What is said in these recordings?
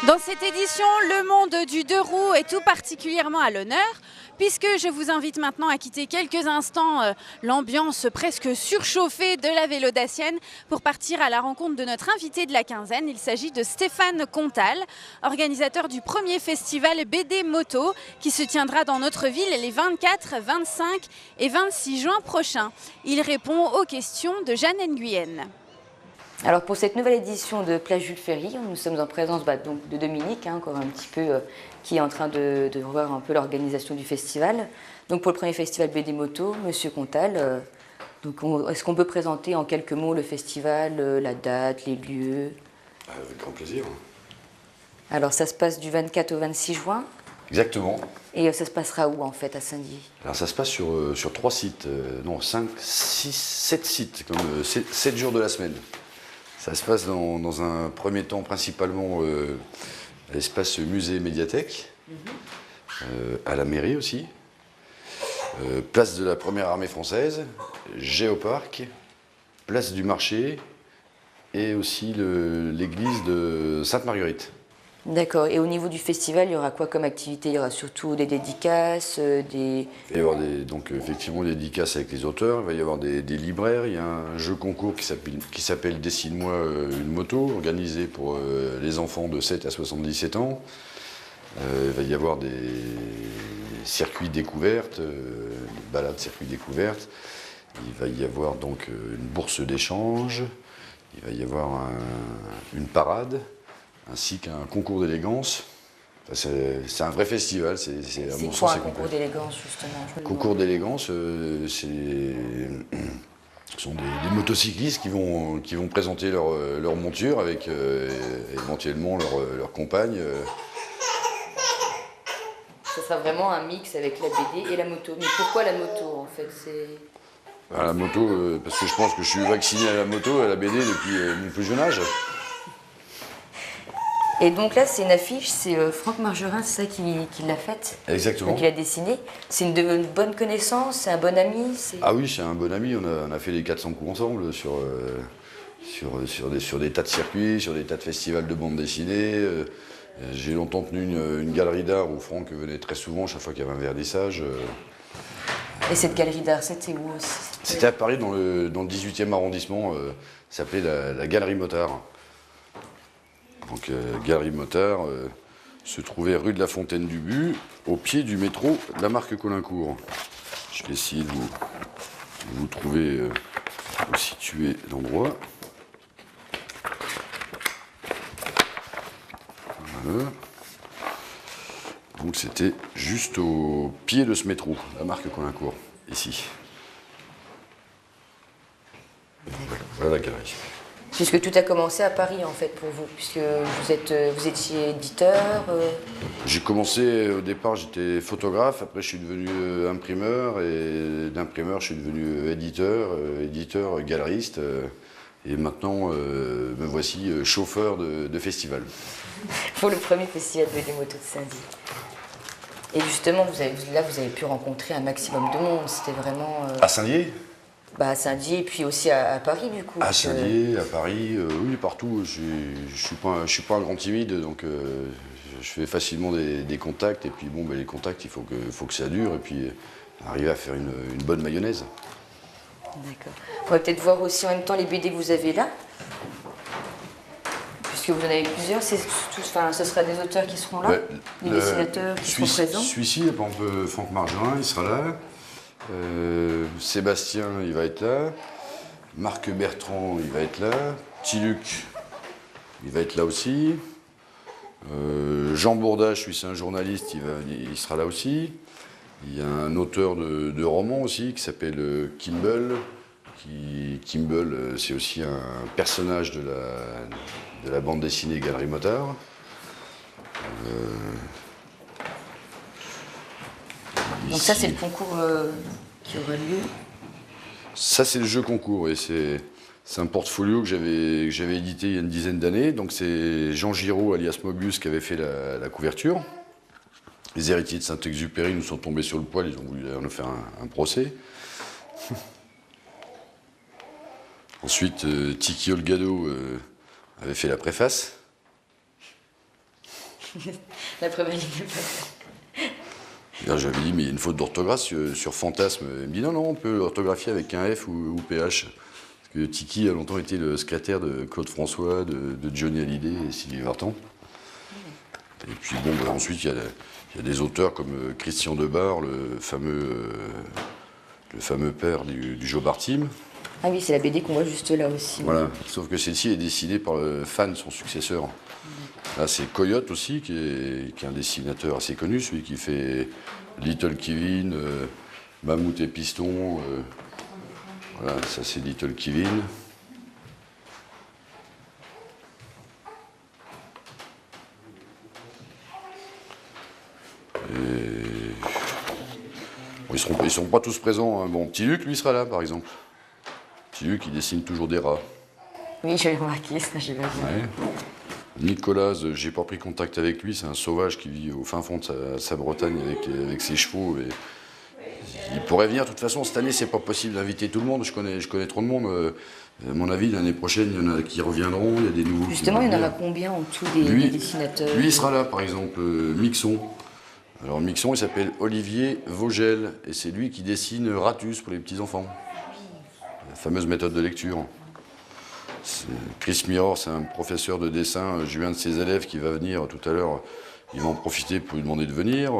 Dans cette édition, le monde du deux roues est tout particulièrement à l'honneur, puisque je vous invite maintenant à quitter quelques instants l'ambiance presque surchauffée de la Vélo Dacienne pour partir à la rencontre de notre invité de la quinzaine. Il s'agit de Stéphane Contal, organisateur du premier festival BD Moto qui se tiendra dans notre ville les 24, 25 et 26 juin prochains. Il répond aux questions de Jeanne Nguyen. Alors pour cette nouvelle édition de Place Jules Ferry, nous sommes en présence donc, de Dominique, encore un petit peu, qui est en train de revoir un peu l'organisation du festival. Donc pour le premier festival BD Moto, Monsieur Contal, est-ce qu'on peut présenter en quelques mots le festival, la date, les lieux? Avec grand plaisir. Alors ça se passe du 24 au 26 juin. Exactement. Et ça se passera où en fait, à Saint-Dié? Alors ça se passe sur 3 sites, non 5, 6, 7 sites, comme 7 jours de la semaine. Ça se passe dans un premier temps principalement à l'espace musée-médiathèque, à la mairie aussi, place de la Première Armée française, Géoparc, place du marché et aussi l'église de Sainte-Marguerite. D'accord. Et au niveau du festival, il y aura quoi comme activité? Il y aura surtout des dédicaces, des... Il va y avoir donc effectivement des dédicaces avec les auteurs, il va y avoir des libraires, il y a un jeu concours qui s'appelle Dessine-moi une moto, organisé pour les enfants de 7 à 77 ans. Il va y avoir des circuits découvertes, des balades circuits découvertes. Il va y avoir donc une bourse d'échange, il va y avoir une parade, ainsi qu'un concours d'élégance. Enfin, c'est un vrai festival. C'est quoi un concours d'élégance, justement? Concours d'élégance, ce sont des motocyclistes qui vont présenter leur monture avec éventuellement leur compagne. Ce sera vraiment un mix avec la BD et la moto. Mais pourquoi la moto, en fait? La moto, parce que je pense que je suis vacciné à la moto et à la BD depuis mon plus jeune âge. Et donc là, c'est une affiche, c'est Franck Margerin, c'est ça qui l'a faite? Exactement. Qui l'a dessinée. C'est une bonne connaissance, c'est un bon ami? Ah oui, c'est un bon ami. On a fait les 400 coups ensemble sur des tas de circuits, sur des tas de festivals de bande dessinée. J'ai longtemps tenu une galerie d'art où Franck venait très souvent, chaque fois qu'il y avait un vernissage. Et cette galerie d'art, c'était où aussi? C'était à Paris, dans le 18e arrondissement. Ça s'appelait la Galerie Motard. Donc, Galerie Motard se trouvait rue de la Fontaine-du-But, au pied du métro Lamarque-Caulaincourt. Je vais essayer de vous trouver où situer l'endroit. Voilà. Donc c'était juste au pied de ce métro, Lamarque-Caulaincourt, ici. Voilà la galerie. Puisque tout a commencé à Paris, en fait, pour vous, puisque vous étiez éditeur. J'ai commencé, au départ, j'étais photographe, après je suis devenu imprimeur, et d'imprimeur, je suis devenu éditeur, galeriste, et maintenant, me voici chauffeur de festival. Pour le premier festival BD Moto de Saint-Dié. Et justement, vous avez pu rencontrer un maximum de monde, c'était vraiment... À Saint-Dié? À Saint-Dié et puis aussi à Paris, du coup. À Saint-Dié, à Paris, oui, partout. Je suis pas un grand timide, donc je fais facilement des contacts. Et puis bon, les contacts, il faut que ça dure. Et puis arriver à faire une bonne mayonnaise. D'accord. On va peut-être voir aussi en même temps les BD que vous avez là. Puisque vous en avez plusieurs, ce sera des auteurs qui seront là, des dessinateurs qui seront présents. Celui-ci, par exemple, Franck Margerin, il sera là. Sébastien, il va être là. Marc Bertrand, il va être là. Petit Luc, il va être là aussi. Jean Bourdache, lui, c'est un journaliste, il sera là aussi. Il y a un auteur de romans aussi qui s'appelle Kimball. Kimball, c'est aussi un personnage de la bande dessinée Galerie Motard. Donc ça, c'est le concours qui aura lieu? Ça, c'est le jeu concours, et c'est un portfolio que j'avais édité il y a une dizaine d'années. Donc c'est Jean Giraud, alias Mobius, qui avait fait la couverture. Les héritiers de Saint-Exupéry nous sont tombés sur le poil, ils ont voulu d'ailleurs nous faire un procès. Ensuite, Tiki Olgado avait fait la préface. La première ligne de papier. Là, j'avais dit, mais il y a une faute d'orthographe sur fantasme. Il me dit, non, non, on peut l'orthographier avec un F ou PH. Parce que Tiki a longtemps été le secrétaire de Claude François, de Johnny Hallyday et Sylvie Vartan. Et puis bon, bah, ensuite, il y a des auteurs comme Christian Debar, le fameux père du Joe-Bartim. Ah oui, c'est la BD qu'on voit juste là aussi. Voilà, sauf que celle-ci est dessinée par Fan, son successeur. Là, c'est Coyote aussi, qui est un dessinateur assez connu, celui qui fait Little Kevin, Mammouth et Piston. Voilà, ça c'est Little Kevin. Bon, ils seront pas tous présents, hein. Bon, Petit Luc, lui, sera là, par exemple. Petit Luc, il dessine toujours des rats. Oui, j'avais remarqué ça, j'ai vu. Ouais. Nicolas, j'ai pas pris contact avec lui, c'est un sauvage qui vit au fin fond de sa Bretagne avec ses chevaux. Et il pourrait venir, de toute façon, cette année, c'est pas possible d'inviter tout le monde, je connais trop de monde. À mon avis, l'année prochaine, il y en a qui reviendront, il y a des nouveaux. Justement, il y en aura combien en tout des dessinateurs? Lui, il sera là, par exemple, Mixon. Alors Mixon, il s'appelle Olivier Vogel, et c'est lui qui dessine Ratus pour les petits-enfants. La fameuse méthode de lecture. Chris Mirror, c'est un professeur de dessin. J'ai eu un de ses élèves qui va venir tout à l'heure. Il va en profiter pour lui demander de venir.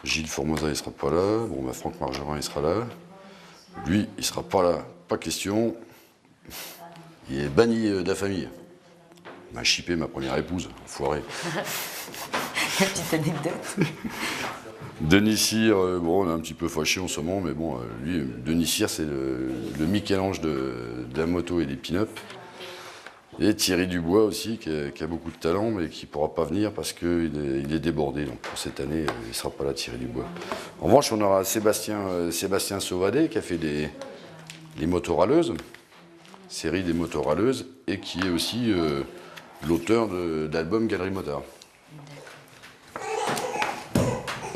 Gilles Formosa, il ne sera pas là. Bon, bah, Franck Margerin, il sera là. Lui, il ne sera pas là. Pas question. Il est banni de la famille. Il m'a chippé ma première épouse, enfoiré. Petite anecdote. Denis Cyr, bon, on est un petit peu fâché en ce moment, mais bon, lui, Denis Cyr, c'est le Michel-Ange de la moto et des pin-up. Et Thierry Dubois aussi, qui a beaucoup de talent, mais qui ne pourra pas venir parce qu'il est débordé. Donc pour cette année, il ne sera pas là, Thierry Dubois. En revanche, on aura Sébastien Sauvadet, qui a fait les motoralleuses, série des motoralleuses, et qui est aussi l'auteur d'album Galerie Motard.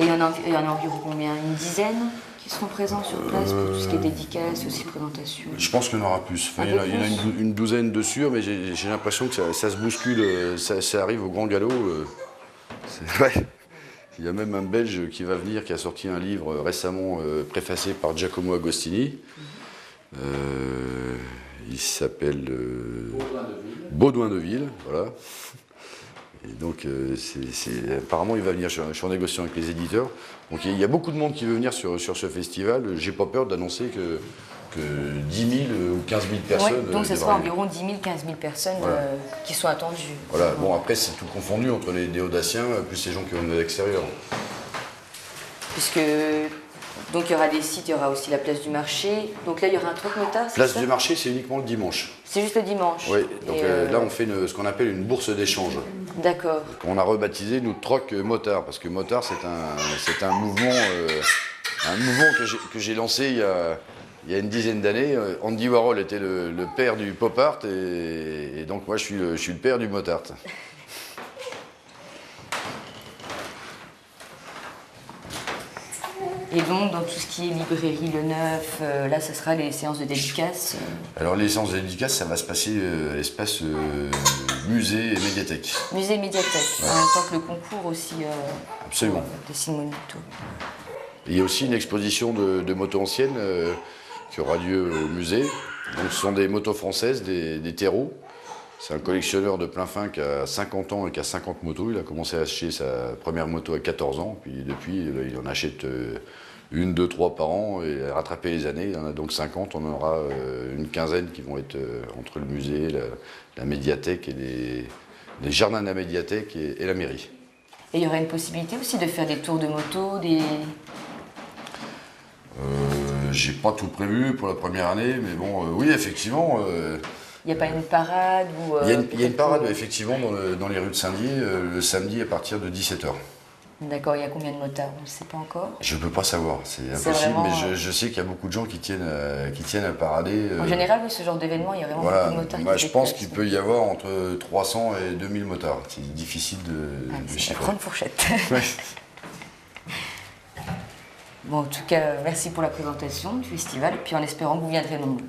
Et il y en a environ combien? Une dizaine qui seront présents sur place pour tout ce qui est dédicace, aussi présentation? Je pense qu'il y en aura plus. Enfin, il y en a une douzaine de sûrs, mais j'ai l'impression que ça se bouscule, ça arrive au grand galop. Ouais. Il y a même un Belge qui va venir, qui a sorti un livre récemment préfacé par Giacomo Agostini. Il s'appelle Baudouin de Ville, voilà. Et donc, apparemment, il va venir, je suis en négociation avec les éditeurs. Donc, il y a beaucoup de monde qui veut venir sur ce festival. J'ai pas peur d'annoncer que 10 000 ou 15 000 personnes. Ouais, donc, ce sera environ 10 000, 15 000 personnes voilà. Qui sont attendues. Voilà, bon, après, c'est tout confondu entre les audaciens, plus les gens qui viennent de l'extérieur. Puisque. Donc il y aura des sites, il y aura aussi la place du marché. Donc là il y aura un truc motard. Place du marché, c'est uniquement le dimanche. C'est juste le dimanche. Oui, donc là on fait ce qu'on appelle une bourse d'échange. D'accord. On a rebaptisé nous Troc Motard, parce que Motard c'est un mouvement, que j'ai lancé il y a une dizaine d'années. Andy Warhol était le père du pop art et donc moi je suis le père du motard. Et donc, dans tout ce qui est librairie, le neuf, là, ça sera les séances de dédicaces Alors, les séances de dédicaces, ça va se passer à l'espace musée et médiathèque. Musée et médiathèque, ouais. En même temps que le concours aussi. Absolument. De Simone Moto. Il y a aussi une exposition de motos anciennes qui aura lieu au musée. Donc, ce sont des motos françaises, des terreaux. C'est un collectionneur de plein fin qui a 50 ans et qui a 50 motos. Il a commencé à acheter sa première moto à 14 ans. Puis depuis, il en achète une, deux, trois par an et a rattrapé les années. Il en a donc 50. On en aura une quinzaine qui vont être entre le musée, la médiathèque et les jardins de la médiathèque et la mairie. Et il y aura une possibilité aussi de faire des tours de moto, des... J'ai pas tout prévu pour la première année, mais bon, oui, effectivement... Il n'y a pas une parade ou il y a une parade, effectivement, dans les rues de Saint-Dié, le samedi à partir de 17h. D'accord, il y a combien de motards? On ne sait pas encore. Je ne peux pas savoir, c'est impossible, vraiment... mais je sais qu'il y a beaucoup de gens qui tiennent à parader. En général, ce genre d'événement, il y a vraiment beaucoup de motards. Moi, je pense qu'il peut y avoir entre 300 et 2000 motards. C'est difficile de chiffrer. C'est la grande fourchette. Ouais. Bon, en tout cas, merci pour la présentation du festival, et puis en espérant que vous viendrez nombreux.